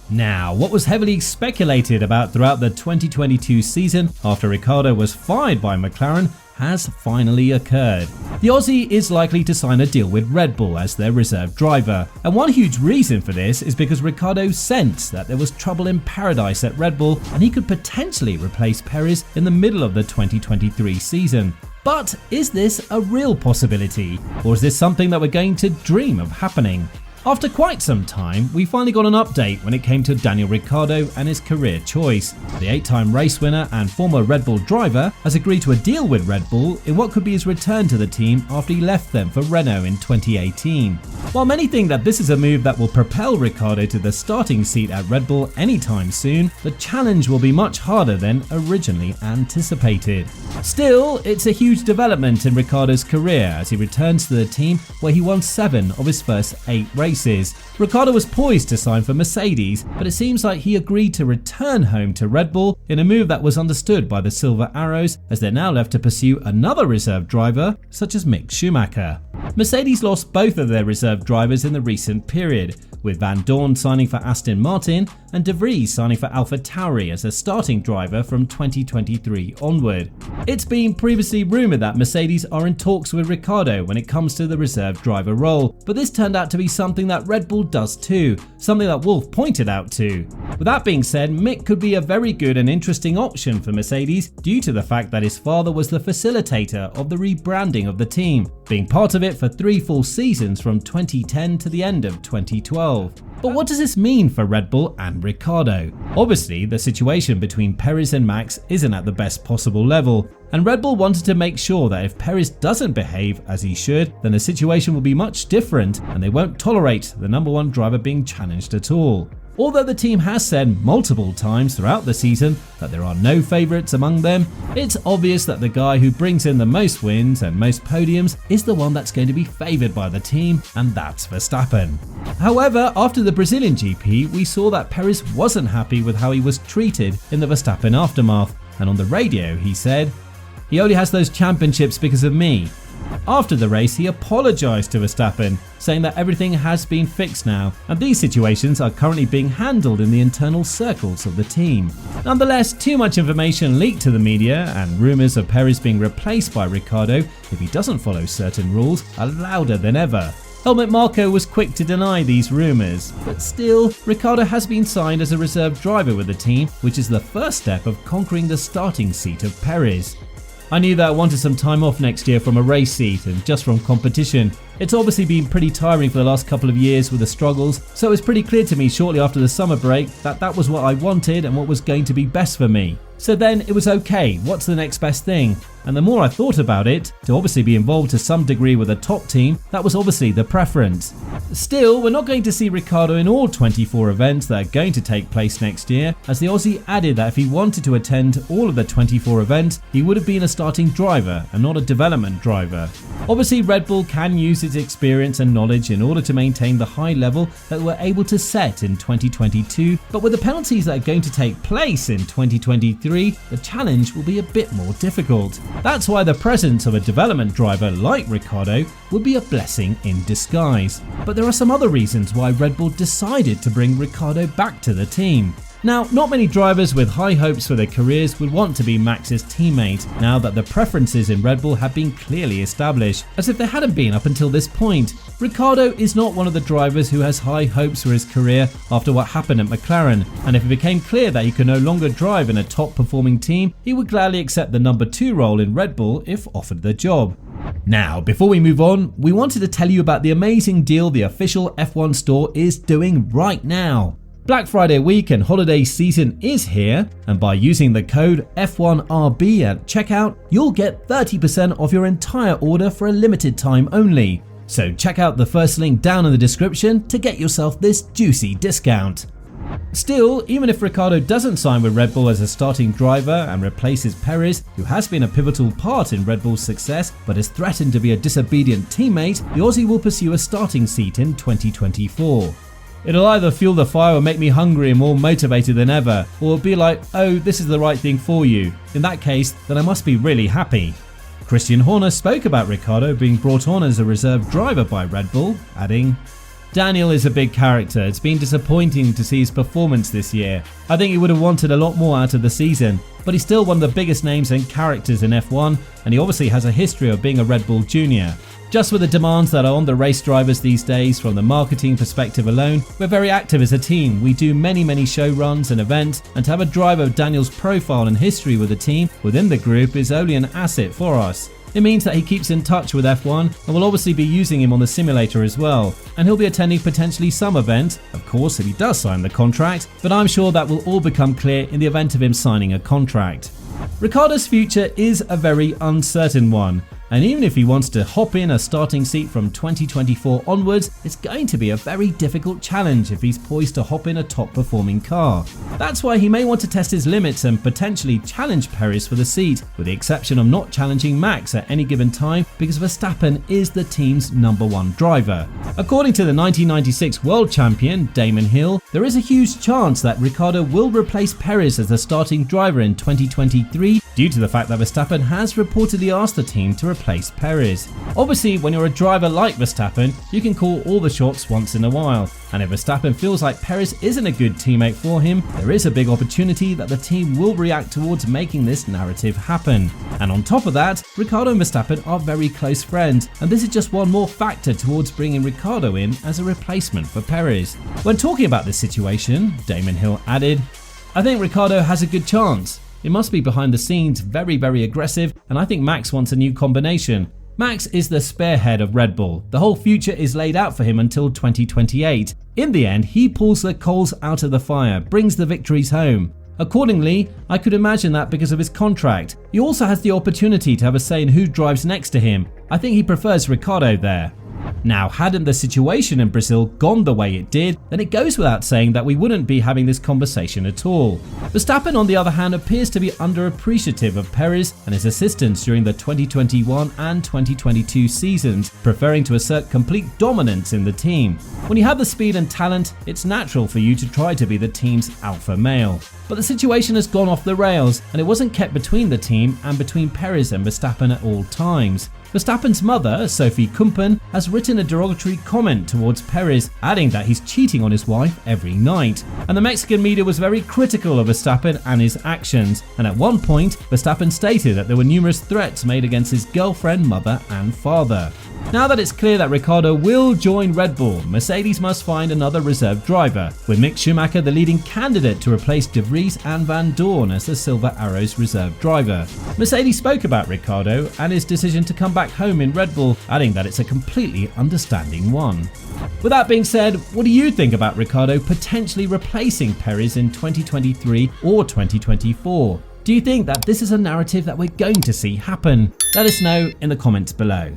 Now, what was heavily speculated about throughout the 2022 season after Ricciardo was fired by McLaren has finally occurred. The Aussie is likely to sign a deal with Red Bull as their reserve driver, and one huge reason for this is because Ricciardo sensed that there was trouble in paradise at Red Bull and he could potentially replace Perez in the middle of the 2023 season. But is this a real possibility, or is this something that we're going to dream of happening? After quite some time, we finally got an update when it came to Daniel Ricciardo and his career choice. The 8-time race winner and former Red Bull driver has agreed to a deal with Red Bull in what could be his return to the team after he left them for Renault in 2018. While many think that this is a move that will propel Ricciardo to the starting seat at Red Bull anytime soon, the challenge will be much harder than originally anticipated. Still, it's a huge development in Ricciardo's career as he returns to the team where he won 7 of his first 8 races. Ricciardo was poised to sign for Mercedes, but it seems like he agreed to return home to Red Bull in a move that was understood by the Silver Arrows, as they're now left to pursue another reserve driver such as Mick Schumacher. Mercedes lost both of their reserve drivers in the recent period, with Van Dorn signing for Aston Martin and De Vries signing for AlphaTauri as a starting driver from 2023 onward. It's been previously rumoured that Mercedes are in talks with Ricciardo when it comes to the reserve driver role, but this turned out to be something that Red Bull does too, something that Wolff pointed out too. With that being said, Mick could be a very good and interesting option for Mercedes due to the fact that his father was the facilitator of the rebranding of the team, being part of it for 3 full seasons from 2010 to the end of 2012. But what does this mean for Red Bull and Ricciardo? Obviously, the situation between Perez and Max isn't at the best possible level, and Red Bull wanted to make sure that if Perez doesn't behave as he should, then the situation will be much different and they won't tolerate the number 1 driver being challenged at all. Although the team has said multiple times throughout the season that there are no favourites among them, it's obvious that the guy who brings in the most wins and most podiums is the one that's going to be favoured by the team, and that's Verstappen. However, after the Brazilian GP, we saw that Perez wasn't happy with how he was treated in the Verstappen aftermath, and on the radio he said, "He only has those championships because of me." After the race, he apologised to Verstappen, saying that everything has been fixed now, and these situations are currently being handled in the internal circles of the team. Nonetheless, too much information leaked to the media, and rumours of Perez being replaced by Ricciardo if he doesn't follow certain rules are louder than ever. Helmut Marko was quick to deny these rumours, but still, Ricciardo has been signed as a reserve driver with the team, which is the first step of conquering the starting seat of Perez. I knew that I wanted some time off next year from a race seat and just from competition. It's obviously been pretty tiring for the last couple of years with the struggles, so it was pretty clear to me shortly after the summer break that that was what I wanted and what was going to be best for me. So then it was okay, what's the next best thing? And the more I thought about it, to obviously be involved to some degree with a top team, that was obviously the preference. Still, we're not going to see Ricciardo in all 24 events that are going to take place next year, as the Aussie added that if he wanted to attend all of the 24 events, he would have been a starting driver and not a development driver. Obviously, Red Bull can use its experience and knowledge in order to maintain the high level that we're able to set in 2022, but with the penalties that are going to take place in 2023, the challenge will be a bit more difficult. That's why the presence of a development driver like Ricciardo would be a blessing in disguise. But there are some other reasons why Red Bull decided to bring Ricciardo back to the team. Now, not many drivers with high hopes for their careers would want to be Max's teammate now that the preferences in Red Bull have been clearly established, as if they hadn't been up until this point. Ricciardo is not one of the drivers who has high hopes for his career after what happened at McLaren, and if it became clear that he could no longer drive in a top performing team, he would gladly accept the number 2 role in Red Bull if offered the job. Now, before we move on, we wanted to tell you about the amazing deal the official F1 store is doing right now. Black Friday week and holiday season is here, and by using the code F1RB at checkout, you'll get 30% off your entire order for a limited time only. So check out the first link down in the description to get yourself this juicy discount. Still, even if Ricciardo doesn't sign with Red Bull as a starting driver and replaces Perez, who has been a pivotal part in Red Bull's success but has threatened to be a disobedient teammate, the Aussie will pursue a starting seat in 2024. It'll either fuel the fire or make me hungry and more motivated than ever, or it'll be like, oh, this is the right thing for you. In that case, then I must be really happy. Christian Horner spoke about Ricciardo being brought on as a reserve driver by Red Bull, adding, Daniel is a big character. It's been disappointing to see his performance this year. I think he would have wanted a lot more out of the season, but he's still one of the biggest names and characters in F1, and he obviously has a history of being a Red Bull Junior. Just with the demands that are on the race drivers these days from the marketing perspective alone, we're very active as a team. We do many show runs and events, and to have a driver of Daniel's profile and history with the team within the group is only an asset for us. It means that he keeps in touch with F1 and will obviously be using him on the simulator as well, and he'll be attending potentially some event, of course if he does sign the contract, but I'm sure that will all become clear in the event of him signing a contract. Ricciardo's future is a very uncertain one, and even if he wants to hop in a starting seat from 2024 onwards, it's going to be a very difficult challenge if he's poised to hop in a top performing car. That's why he may want to test his limits and potentially challenge Perez for the seat, with the exception of not challenging Max at any given time because Verstappen is the team's #1 driver. According to the 1996 world champion Damon Hill, there is a huge chance that Ricciardo will replace Perez as the starting driver in 2023 due to the fact that Verstappen has reportedly asked the team to replace Perez. Obviously, when you're a driver like Verstappen, you can call all the shots once in a while, and if Verstappen feels like Perez isn't a good teammate for him, there is a big opportunity that the team will react towards making this narrative happen. And on top of that, Ricciardo and Verstappen are very close friends, and this is just one more factor towards bringing Ricciardo in as a replacement for Perez. When talking about this situation, Damon Hill added, "I think Ricciardo has a good chance. It must be behind the scenes very aggressive, and I think Max wants a new combination. Max is the spearhead of Red Bull. The whole future is laid out for him until 2028. In the end, he pulls the coals out of the fire, brings the victories home. Accordingly, I could imagine that because of his contract. He also has the opportunity to have a say in who drives next to him. I think he prefers Ricciardo there." Now, hadn't the situation in Brazil gone the way it did, then it goes without saying that we wouldn't be having this conversation at all. Verstappen, on the other hand, appears to be underappreciative of Perez and his assistants during the 2021 and 2022 seasons, preferring to assert complete dominance in the team. When you have the speed and talent, it's natural for you to try to be the team's alpha male. But the situation has gone off the rails, and it wasn't kept between the team and between Perez and Verstappen at all times. Verstappen's mother, Sophie Kumpen, has written a derogatory comment towards Perez, adding that he's cheating on his wife every night. And the Mexican media was very critical of Verstappen and his actions, and at one point, Verstappen stated that there were numerous threats made against his girlfriend, mother and father. Now that it's clear that Ricciardo will join Red Bull, Mercedes must find another reserve driver, with Mick Schumacher the leading candidate to replace De Vries and Van Dorn as the Silver Arrows reserve driver. Mercedes spoke about Ricciardo and his decision to come back home in Red Bull, adding that it's a completely understanding one. With that being said, what do you think about Ricciardo potentially replacing Perez in 2023 or 2024? Do you think that this is a narrative that we're going to see happen? Let us know in the comments below.